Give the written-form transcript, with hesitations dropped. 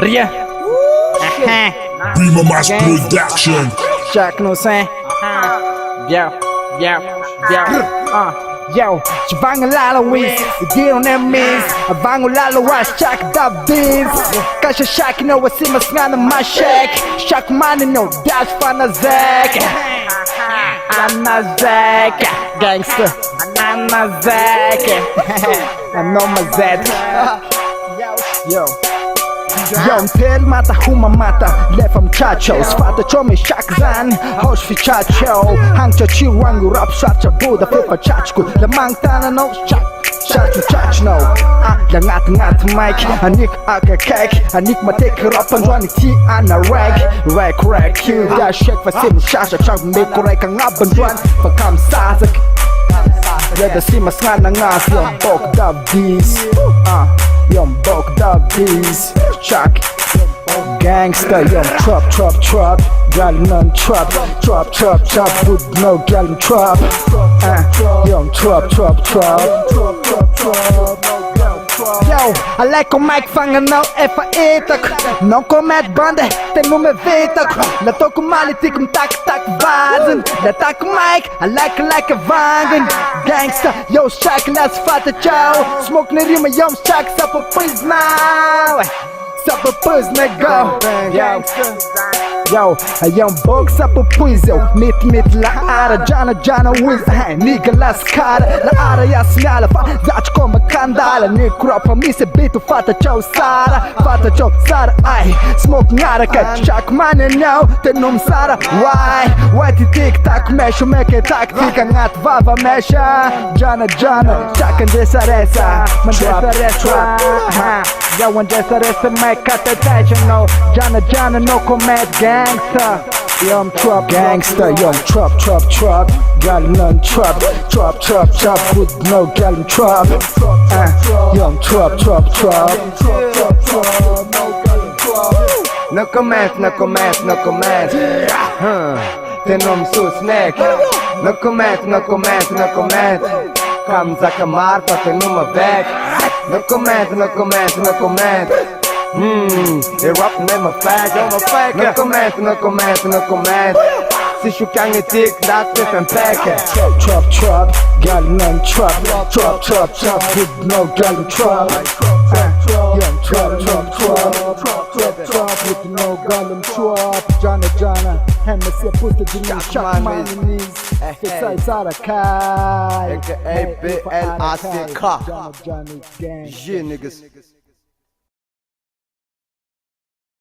Ria. Prima Mas Production. Jack no say. Yo. Yo, ci vanno l'Halloween, di non è miss. Vanno l'Halloween, Shaq da beef. Kasha Shaq no we see my scan on my shack. Shaq man no dash fana Zack. Anna Zack, gangster. Anna Zack. I know my Zed. Yo. Yo, mpel mata huma mata lefam chacho Sfata cho me shak zan Hosh fi chacho Hang cha chi wangu rap shot cha buda Fepa chachku Lamang tana no shak Chachu chach no La ngat mic Anik aka kek Anik ma take rap and run ti ana rag Kill that shake fa sim shasha Chak me kurai ka ngab and run Fa kam sazak Yada sima sngana ngas Yom bok dab dis Yom bok dab dis Chuck Gangsta, yum trap Gal none trap Would no gal in trap Yum trap Yo, I like a mic fanga now if I eat Non commet bande, te nu me vetak La toku mali tikum tak vazen La tak mic, I like a vangen Gangsta, yo Shaq let's fata chow Smoke ne rima yom Shaq sapo please now Sapo please nigga Yo, a young bog sapo please yo Mit la ara jana wiz Nigga las cara La ara ja smjala fa Začko me kandala Ni kropa mi se bitu fata chow Sara Aj, smoke ngara kad Shaq mane njau Te num Sara Why ti tik tak meshu Meke tak tika ngat vava mesha Jana Shaq and desa resa Man desa resa Yo and desa resa Meka te techa no Jana no comet gangsta Yum trap gangsta Yum trap Gal none trap With no gal in trap Yum trap No comment Te nom su snack No comment Kam za kamar pa te numa back No comment Det rap med mig fag No comment Si shukan e tik dat te fem peke Trap Gal none trap With no gal in trap Young trap With no gal in trap Jana Hemme se puste dini Shaq manis Fesai Sara Kai AKA BLACK Jana gang J niggas